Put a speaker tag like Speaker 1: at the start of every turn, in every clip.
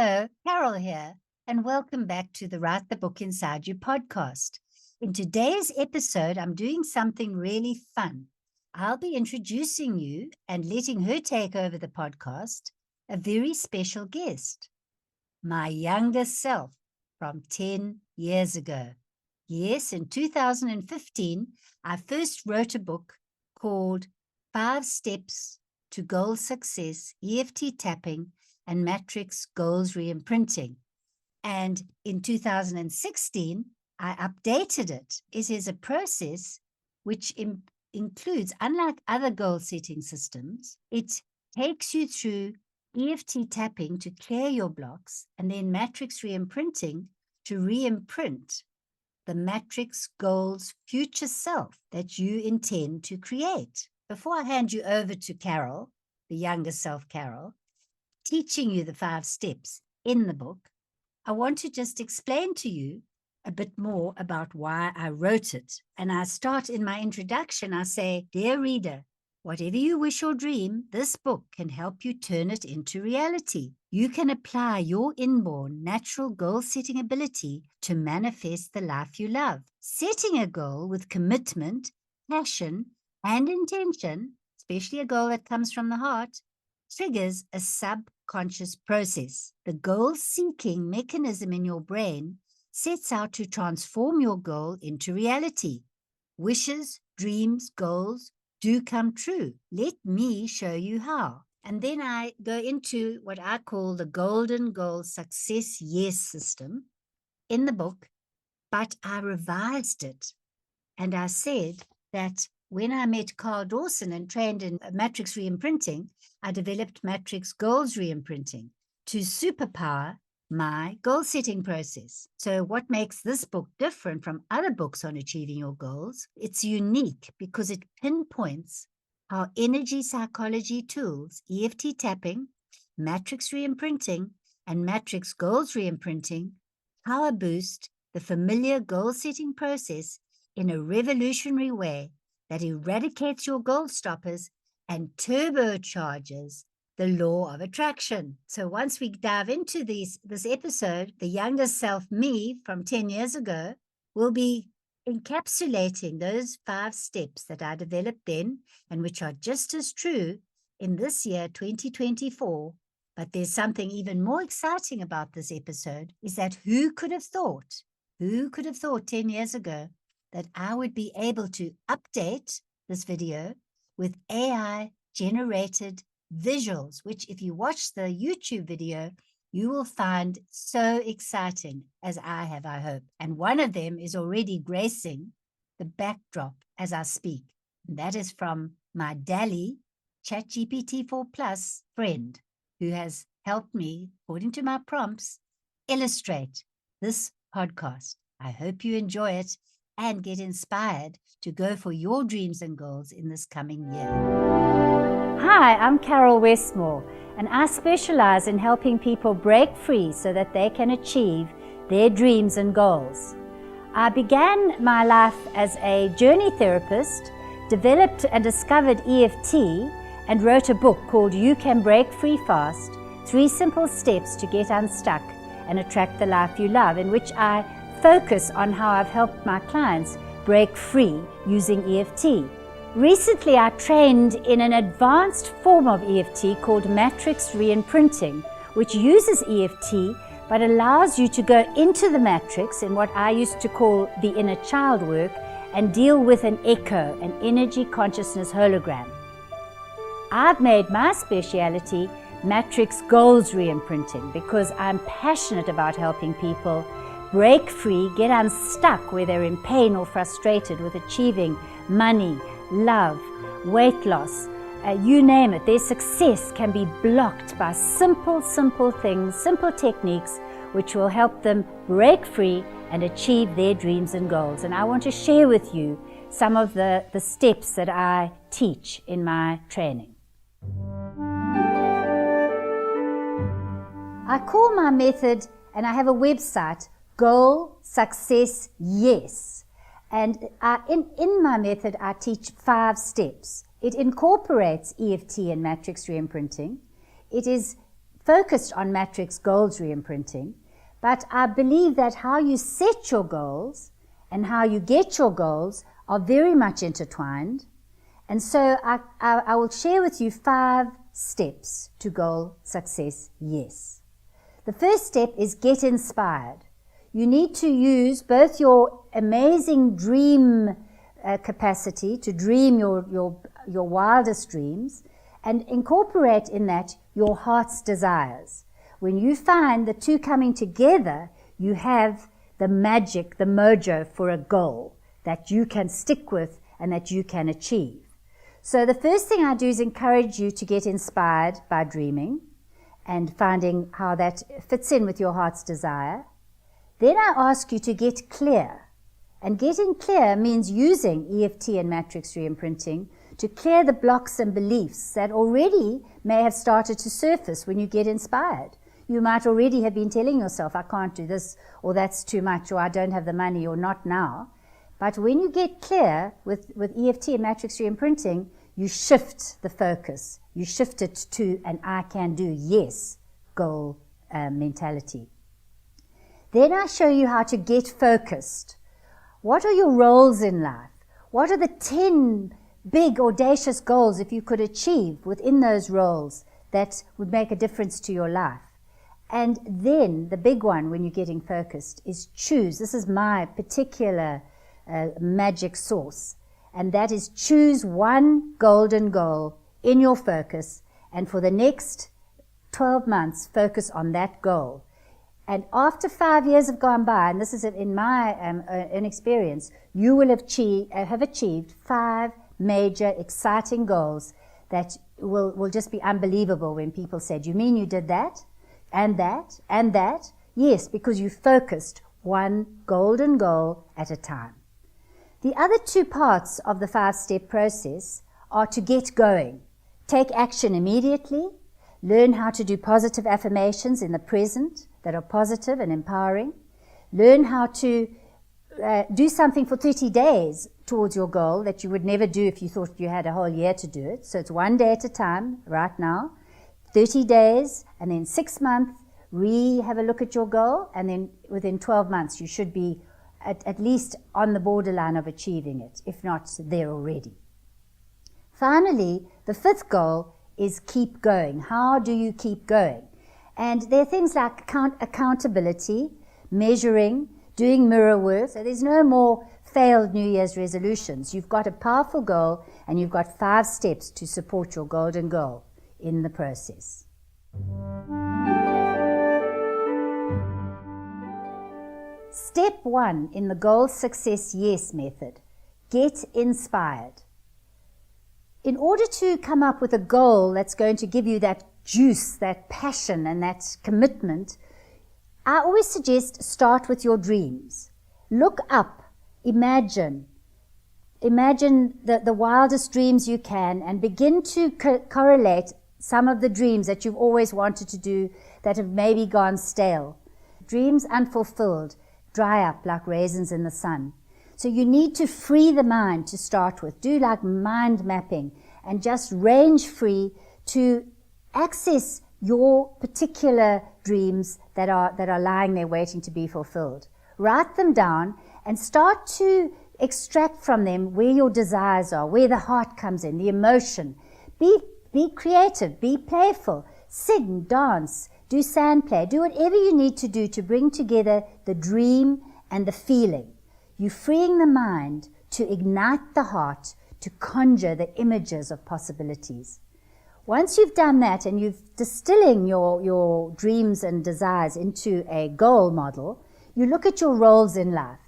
Speaker 1: Hello, Carol here, and welcome back to the Write the Book Inside You podcast. In today's episode, I'm doing something really fun. I'll be introducing you and letting her take over the podcast, a very special guest, my younger self from 10 years ago. Yes, in 2015, I first wrote a book called 5 Steps to Goal Success EFT Tapping and Matrix Goals Reimprinting. And in 2016, I updated it. It is a process which includes, unlike other goal setting systems, it takes you through EFT tapping to clear your blocks and then Matrix Reimprinting to reimprint the Matrix Goals future self that you intend to create. Before I hand you over to Carol, the younger self Carol, teaching you the 5 steps in the book, I want to just explain to you a bit more about why I wrote it. And I start in my introduction, I say, dear reader, whatever you wish or dream, this book can help you turn it into reality. You can apply your inborn natural goal-setting ability to manifest the life you love. Setting a goal with commitment, passion, and intention, especially a goal that comes from the heart, triggers a subconscious process. The goal-seeking mechanism in your brain sets out to transform your goal into reality. Wishes, dreams, goals do come true. Let me show you how. And then I go into what I call the Golden Goal Success Yes system in the book, but I revised it. And I said that when I met Karl Dawson and trained in Matrix Reimprinting, I developed Matrix Goals Reimprinting to superpower my goal-setting process. So what makes this book different from other books on achieving your goals? It's unique because it pinpoints how energy psychology tools, EFT tapping, Matrix Reimprinting, and Matrix Goals Reimprinting power boost the familiar goal-setting process in a revolutionary way that eradicates your goal stoppers and turbocharges the law of attraction. So once we dive into this episode, the younger self me from 10 years ago will be encapsulating those 5 steps that I developed then and which are just as true in this year, 2024. But there's something even more exciting about this episode is that who could have thought 10 years ago that I would be able to update this video with AI-generated visuals, which if you watch the YouTube video, you will find so exciting as I have, I hope. And one of them is already gracing the backdrop as I speak. And that is from my DALL-E ChatGPT 4 Plus friend who has helped me, according to my prompts, illustrate this podcast. I hope you enjoy it and get inspired to go for your dreams and goals in this coming year. Hi, I'm Caryl Westmore, and I specialize in helping people break free so that they can achieve their dreams and goals. I began my life as a journey therapist, developed and discovered EFT, and wrote a book called You Can Break Free Fast, 3 Simple Steps to Get Unstuck and Attract the Life You Love, in which I focus on how I've helped my clients break free using EFT. Recently, I trained in an advanced form of EFT called Matrix Reimprinting, which uses EFT but allows you to go into the matrix in what I used to call the inner child work and deal with an echo, an energy consciousness hologram. I've made my speciality Matrix Goals Reimprinting because I'm passionate about helping people break free, get unstuck where they're in pain or frustrated with achieving money, love, weight loss, you name it. Their success can be blocked by simple things, simple techniques, which will help them break free and achieve their dreams and goals. And I want to share with you some of the steps that I teach in my training. I call my method, and I have a website, Goal Success Yes. And in my method, I teach 5 steps. It incorporates EFT and Matrix Reimprinting. It is focused on Matrix Goals Reimprinting, but I believe that how you set your goals and how you get your goals are very much intertwined. And so I will share with you 5 steps to goal success, yes. The first step is get inspired. You need to use both your amazing dream capacity to dream your wildest dreams and incorporate in that your heart's desires. When you find the two coming together, you have the magic, the mojo for a goal that you can stick with and that you can achieve. So the first thing I do is encourage you to get inspired by dreaming and finding how that fits in with your heart's desire. Then I ask you to get clear. And getting clear means using EFT and Matrix Reimprinting to clear the blocks and beliefs that already may have started to surface when you get inspired. You might already have been telling yourself, I can't do this, or that's too much, or I don't have the money, or not now. But when you get clear with EFT and Matrix Reimprinting, you shift the focus. You shift it to an I can do, yes, goal mentality. Then I show you how to get focused. What are your roles in life? What are the 10 big, audacious goals if you could achieve within those roles that would make a difference to your life? And then the big one when you're getting focused is choose. This is my particular magic sauce. And that is choose one golden goal in your focus. And for the next 12 months, focus on that goal. And after 5 years have gone by, and this is in my experience, you will have achieved 5 major, exciting goals that will just be unbelievable when people said, you mean you did that, and that, and that? Yes, because you focused one golden goal at a time. The other 2 parts of the 5-step process are to get going. Take action immediately. Learn how to do positive affirmations in the present that are positive and empowering. Learn how to do something for 30 days towards your goal that you would never do if you thought you had a whole year to do it. So it's 1 day at a time right now, 30 days, and then 6 months, have a look at your goal, and then within 12 months you should be at least on the borderline of achieving it, if not there already. Finally, the 5th goal is keep going. How do you keep going? And there are things like accountability, measuring, doing mirror work. So there's no more failed New Year's resolutions. You've got a powerful goal and you've got 5 steps to support your golden goal in the process. Step 1 in the Goal Success Yes method, get inspired. In order to come up with a goal that's going to give you that juice, that passion, and that commitment, I always suggest start with your dreams. Look up, imagine the wildest dreams you can, and begin to correlate some of the dreams that you've always wanted to do that have maybe gone stale. Dreams unfulfilled dry up like raisins in the sun. So you need to free the mind to start with. Do like mind mapping and just range free to access your particular dreams that are lying there waiting to be fulfilled. Write them down and start to extract from them where your desires are, where the heart comes in, the emotion. Be creative, be playful, sing, dance, do sand play, do whatever you need to do to bring together the dream and the feeling. You're freeing the mind to ignite the heart, to conjure the images of possibilities. Once you've done that and you're distilling your dreams and desires into a goal model, you look at your roles in life.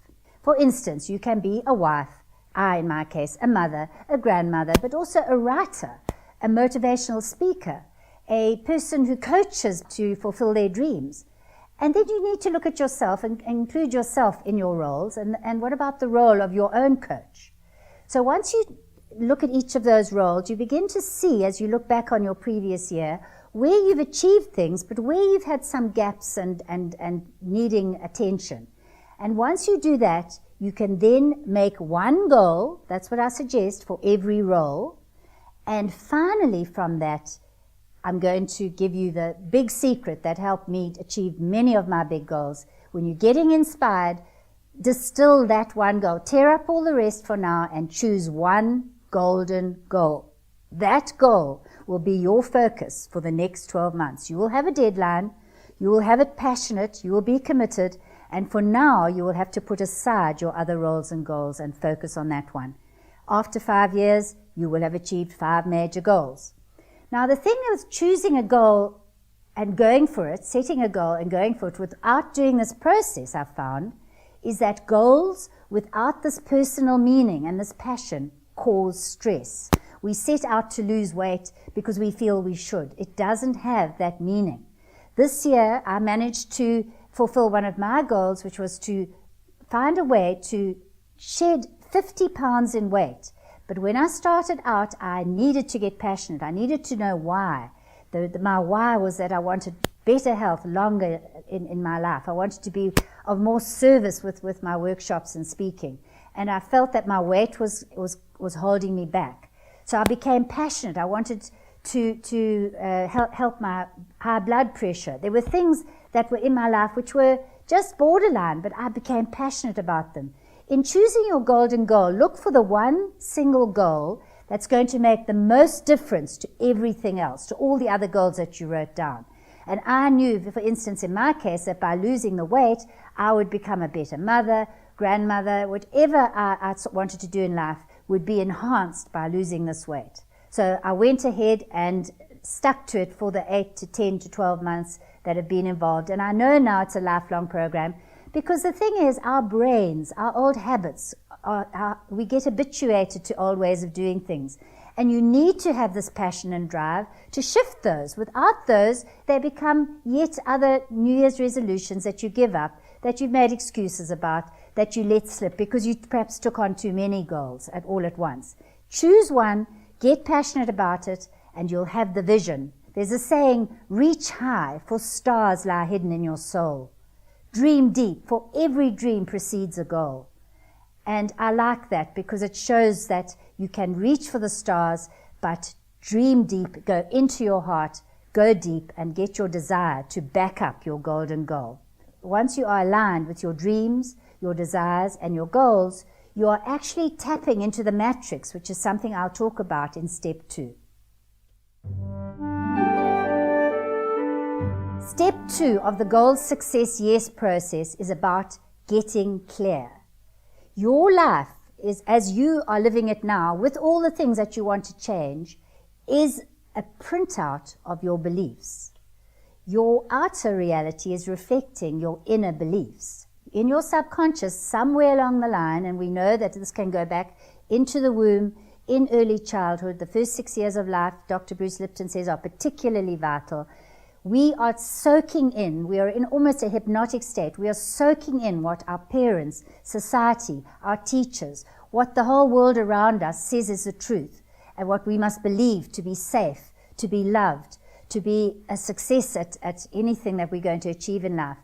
Speaker 1: For instance, you can be a wife, in my case, a mother, a grandmother, but also a writer, a motivational speaker, a person who coaches to fulfill their dreams. And then you need to look at yourself and include yourself in your roles. And what about the role of your own coach? So once you look at each of those roles, you begin to see, as you look back on your previous year, where you've achieved things, but where you've had some gaps and needing attention. And once you do that, you can then make one goal, that's what I suggest, for every role. And finally from that, I'm going to give you the big secret that helped me achieve many of my big goals. When you're getting inspired, distill that one goal. Tear up all the rest for now and choose one golden goal. That goal will be your focus for the next 12 months. You will have a deadline. You will have it passionate. You will be committed. And for now, you will have to put aside your other roles and goals and focus on that one. After 5 years, you will have achieved 5 major goals. Now, the thing with choosing a goal and going for it, setting a goal and going for it without doing this process, I've found, is that goals without this personal meaning and this passion cause stress. We set out to lose weight because we feel we should. It doesn't have that meaning. This year, I managed to fulfill one of my goals, which was to find a way to shed 50 pounds in weight. But when I started out, I needed to get passionate. I needed to know why. My why was that I wanted better health longer in my life. I wanted to be of more service with my workshops and speaking. And I felt that my weight was holding me back. So I became passionate. I wanted to help my high blood pressure. There were things that were in my life which were just borderline, but I became passionate about them. In choosing your golden goal, look for the one single goal that's going to make the most difference to everything else, to all the other goals that you wrote down. And I knew, for instance, in my case, that by losing the weight, I would become a better mother, grandmother, whatever I wanted to do in life would be enhanced by losing this weight. So I went ahead and stuck to it for the 8 to 10 to 12 months that have been involved. And I know now it's a lifelong program, because the thing is, our brains, our old habits, we get habituated to old ways of doing things. And you need to have this passion and drive to shift those. Without those, they become yet other New Year's resolutions that you give up, that you've made excuses about, that you let slip because you perhaps took on too many goals all at once. Choose one, get passionate about it, and you'll have the vision. There's a saying, reach high, for stars lie hidden in your soul. Dream deep, for every dream precedes a goal. And I like that because it shows that you can reach for the stars, but dream deep, go into your heart, go deep, and get your desire to back up your golden goal. Once you are aligned with your dreams, your desires, and your goals, you are actually tapping into the matrix, which is something I'll talk about in step 2. Step 2 of the Goal Success Yes process is about getting clear. Your life is, as you are living it now, with all the things that you want to change, is a printout of your beliefs. Your outer reality is reflecting your inner beliefs. In your subconscious, somewhere along the line, and we know that this can go back into the womb, in early childhood, the first 6 years of life, Dr. Bruce Lipton says, are particularly vital. We are soaking in, we are in almost a hypnotic state. We are soaking in what our parents, society, our teachers, what the whole world around us says is the truth, and what we must believe to be safe, to be loved, to be a success at anything that we're going to achieve in life.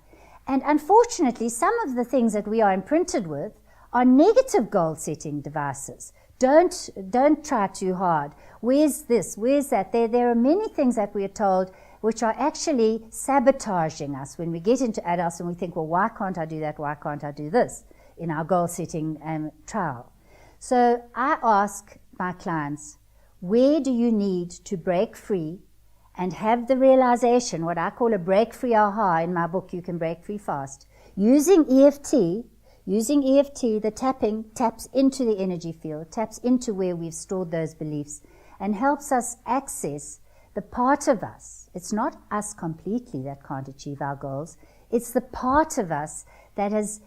Speaker 1: And unfortunately, some of the things that we are imprinted with are negative goal-setting devices. Don't try too hard. Where's this? Where's that? There are many things that we are told which are actually sabotaging us when we get into adults and we think, well, why can't I do that? Why can't I do this in our goal-setting trial? So I ask my clients, where do you need to break free and have the realization, what I call a break-free aha in my book, You Can Break Free Fast. Using EFT, the tapping taps into the energy field, taps into where we've stored those beliefs, and helps us access the part of us. It's not us completely that can't achieve our goals. It's the part of us that has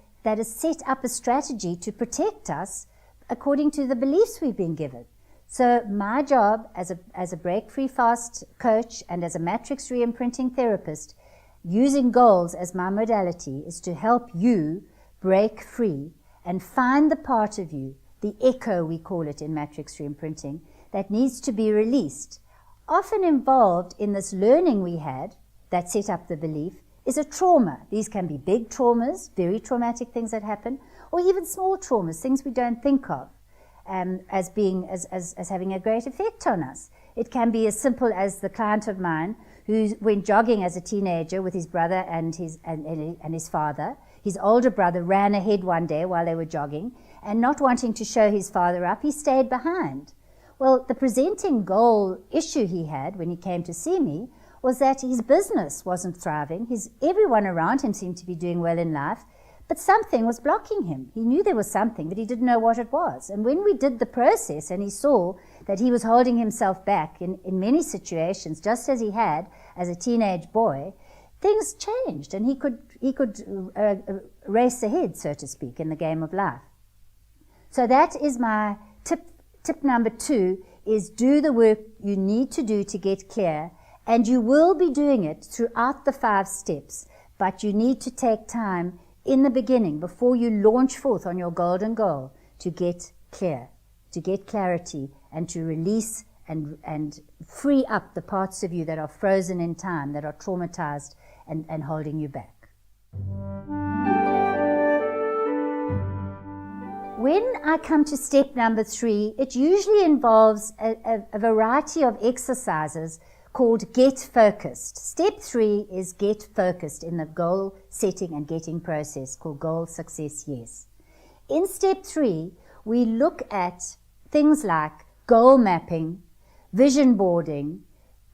Speaker 1: set up a strategy to protect us according to the beliefs we've been given. So my job as a Break Free Fast coach and as a Matrix Reimprinting therapist, using goals as my modality, is to help you break free and find the part of you, the echo we call it in Matrix Reimprinting, that needs to be released. Often involved in this learning we had that set up the belief is a trauma. These can be big traumas, very traumatic things that happen, or even small traumas, things we don't think of as having a great effect on us. It can be as simple as the client of mine who went jogging as a teenager with his brother and his father. His older brother ran ahead one day while they were jogging, and not wanting to show his father up, he stayed behind. Well, the presenting goal issue he had when he came to see me was that his business wasn't thriving. Everyone around him seemed to be doing well in life, but something was blocking him. He knew there was something, but he didn't know what it was. And when we did the process and he saw that he was holding himself back in many situations, just as he had as a teenage boy, things changed and he could race ahead, so to speak, in the game of life. So that is my tip. Tip number 2 is do the work you need to do to get clear, and you will be doing it throughout the 5 steps, but you need to take time in the beginning before you launch forth on your golden goal to get clear, to get clarity, and to release and free up the parts of you that are frozen in time, that are traumatized and holding you back. When I come to step number 3, it usually involves a variety of exercises called Get Focused. Step 3 is Get Focused in the goal setting and getting process called Goal Success Yes. In step 3, we look at things like goal mapping, vision boarding,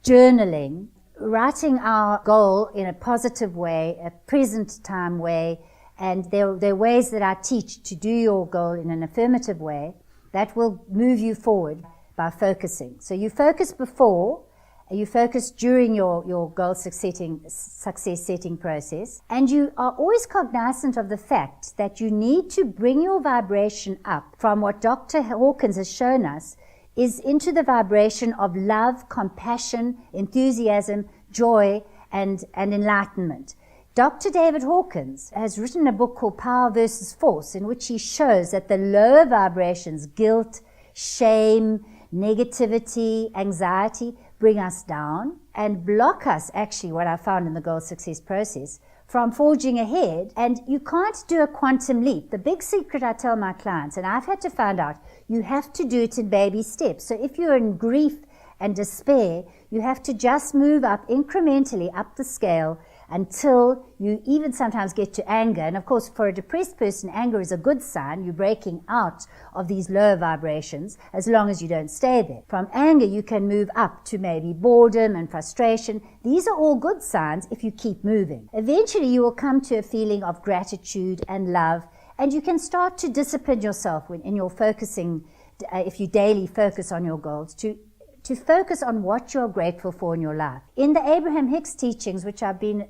Speaker 1: journaling, writing our goal in a positive way, a present time way, and there are ways that I teach to do your goal in an affirmative way that will move you forward by focusing. So you focus before, you focus during your goal success setting process, and you are always cognizant of the fact that you need to bring your vibration up from what Dr. Hawkins has shown us is into the vibration of love, compassion, enthusiasm, joy, and enlightenment. Dr. David Hawkins has written a book called Power versus Force, in which he shows that the lower vibrations, guilt, shame, negativity, anxiety, bring us down and block us, actually, what I found in the goal success process, from forging ahead. And you can't do a quantum leap. The big secret I tell my clients, and I've had to find out, you have to do it in baby steps. So if you're in grief and despair, you have to just move up incrementally up the scale until you even sometimes get to anger. And of course, for a depressed person, anger is a good sign. You're breaking out of these lower vibrations as long as you don't stay there. From anger, you can move up to maybe boredom and frustration. These are all good signs if you keep moving. Eventually, you will come to a feeling of gratitude and love, and you can start to discipline yourself in your focusing, if you daily focus on your goals, to focus on what you're grateful for in your life. In the Abraham Hicks teachings, which I've been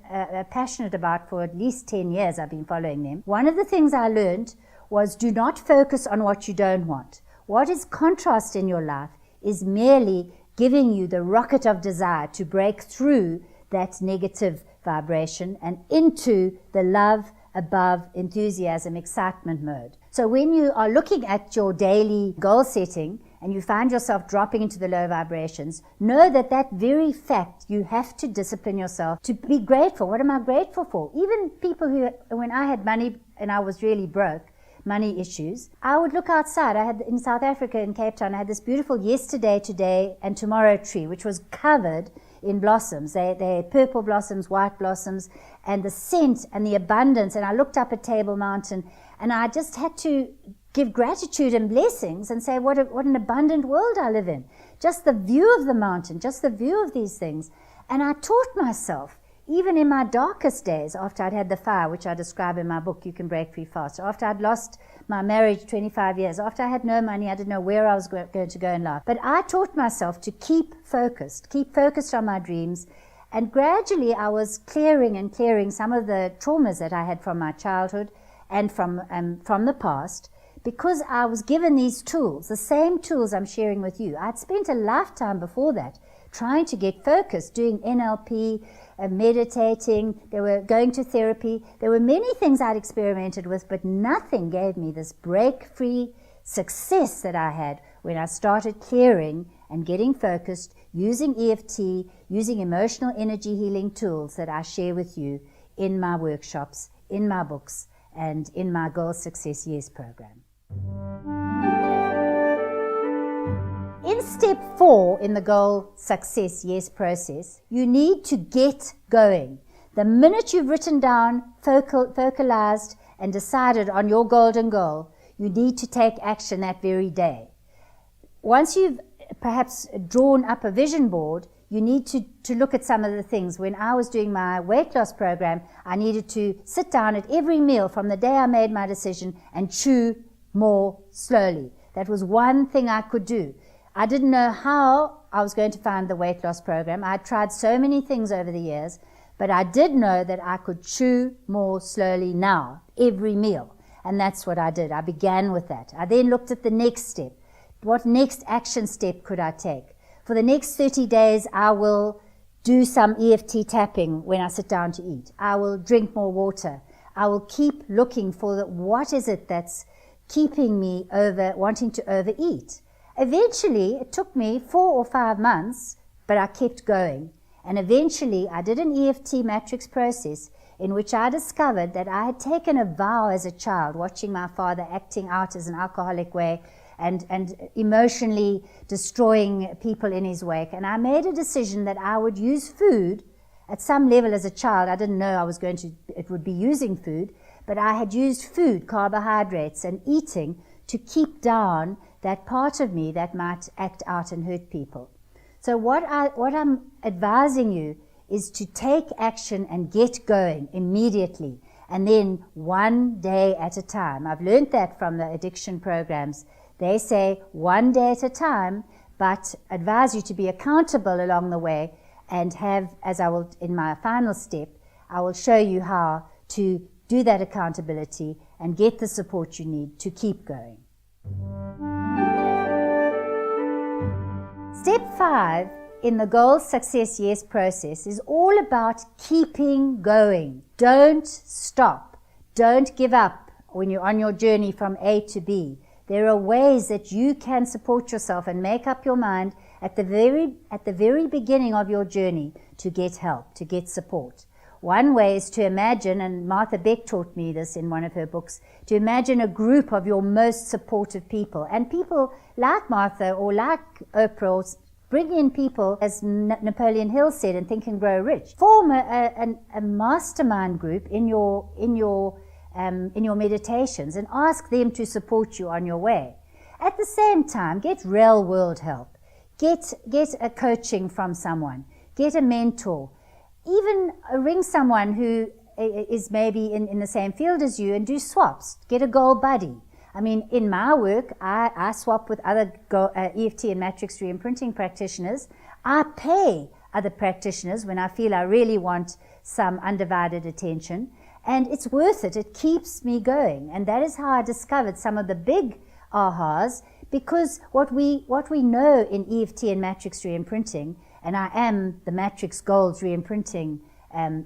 Speaker 1: passionate about for at least 10 years, I've been following them, one of the things I learned was do not focus on what you don't want. What is contrast in your life is merely giving you the rocket of desire to break through that negative vibration and into the love, above, enthusiasm, excitement mode. So when you are looking at your daily goal setting, and you find yourself dropping into the low vibrations, know that that very fact, you have to discipline yourself to be grateful. What am I grateful for? Even people who, when I had money and I was really broke, money issues, I would look outside. I had, in South Africa, in Cape Town, I had this beautiful yesterday, today, and tomorrow tree, which was covered in blossoms. They had purple blossoms, white blossoms, and the scent and the abundance. And I looked up at Table Mountain, and I just had to give gratitude and blessings and say what an abundant world I live in. Just the view of the mountain, just the view of these things. And I taught myself, even in my darkest days, after I'd had the fire, which I describe in my book, You Can Break Free Fast, after I'd lost my marriage 25 years, after I had no money, I didn't know where I was going to go in life. But I taught myself to keep focused on my dreams. And gradually I was clearing some of the traumas that I had from my childhood and from the past, because I was given these tools, the same tools I'm sharing with you. I'd spent a lifetime before that trying to get focused, doing NLP, meditating, they were going to therapy. There were many things I'd experimented with, but nothing gave me this break-free success that I had when I started clearing and getting focused, using EFT, using emotional energy healing tools that I share with you in my workshops, in my books, and in my Goal Success Yes program. In step 4 in the Goal Success Yes process, you need to get going. The minute you've written down, focalized, and decided on your golden goal, you need to take action that very day. Once you've perhaps drawn up a vision board, you need to look at some of the things. When I was doing my weight loss program, I needed to sit down at every meal from the day I made my decision and chew more slowly. That was one thing I could do. I didn't know how I was going to find the weight loss program. I had tried so many things over the years, but I did know that I could chew more slowly now, every meal. And that's what I did. I began with that. I then looked at the next step. What next action step could I take? For the next 30 days, I will do some EFT tapping when I sit down to eat. I will drink more water. I will keep looking for what is it that's keeping me wanting to overeat. Eventually, it took me 4 or 5 months, but I kept going. And eventually, I did an EFT Matrix process in which I discovered that I had taken a vow as a child, watching my father acting out as an alcoholic way and emotionally destroying people in his wake. And I made a decision that I would use food at some level as a child. I didn't know it would be using food, but I had used food, carbohydrates, and eating to keep down that part of me that might act out and hurt people. So what I'm advising you is to take action and get going immediately, and then one day at a time. I've learned that from the addiction programs. They say one day at a time, but advise you to be accountable along the way, and have, as I will in my final step, I will show you how to do that accountability and get the support you need to keep going. Step 5 in the Goal Success Yes process is all about keeping going. Don't stop. Don't give up when you're on your journey from A to B. There are ways that you can support yourself and make up your mind at the very beginning of your journey to get help, to get support. One way is to imagine, and Martha Beck taught me this in one of her books, to imagine a group of your most supportive people. And people like Martha or like Oprah, or bring in people, as Napoleon Hill said in Think and Grow Rich. Form a mastermind group in your meditations and ask them to support you on your way. At the same time, get real world help. Get a coaching from someone. Get a mentor. Even ring someone who is maybe in the same field as you and do swaps. Get a goal buddy. I mean, in my work, I swap with other EFT and Matrix Reimprinting practitioners. I pay other practitioners when I feel I really want some undivided attention. And it's worth it. It keeps me going. And that is how I discovered some of the big ahas, because what we know in EFT and Matrix Reimprinting, and I am the Matrix Goals Reimprinting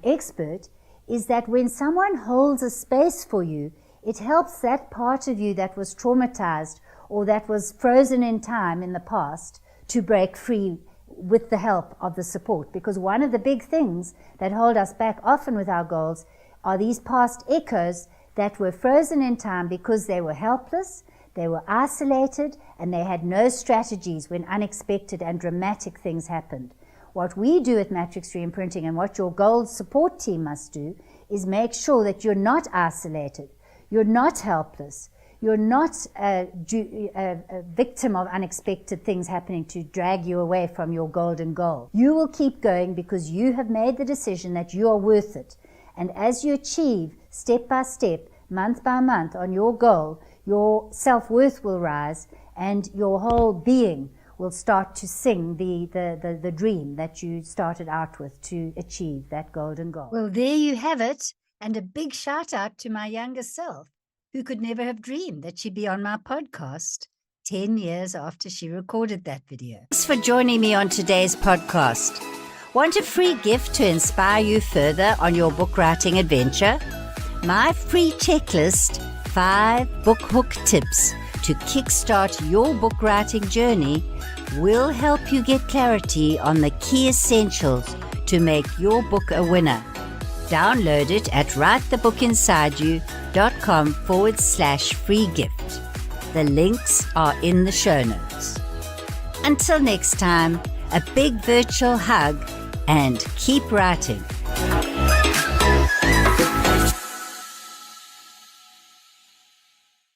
Speaker 1: expert, is that when someone holds a space for you, it helps that part of you that was traumatized or that was frozen in time in the past to break free with the help of the support. Because one of the big things that hold us back often with our goals are these past echoes that were frozen in time because they were helpless, they were isolated, and they had no strategies when unexpected and dramatic things happened. What we do at Matrix Reimprinting, and what your goals support team must do, is make sure that you're not isolated, you're not helpless, you're not a victim of unexpected things happening to drag you away from your golden goal. You will keep going because you have made the decision that you are worth it. And as you achieve step by step, month by month on your goal, your self-worth will rise and your whole being will start to sing the dream that you started out with to achieve that golden goal. Well, there you have it. And a big shout out to my younger self, who could never have dreamed that she'd be on my podcast 10 years after she recorded that video. Thanks for joining me on today's podcast. Want a free gift to inspire you further on your book writing adventure? My free checklist, 5 book hook tips to kickstart your book writing journey, will help you get clarity on the key essentials to make your book a winner. Download it at writethebookinsideyou.com/free gift. The links are in the show notes. Until next time, a big virtual hug and keep writing.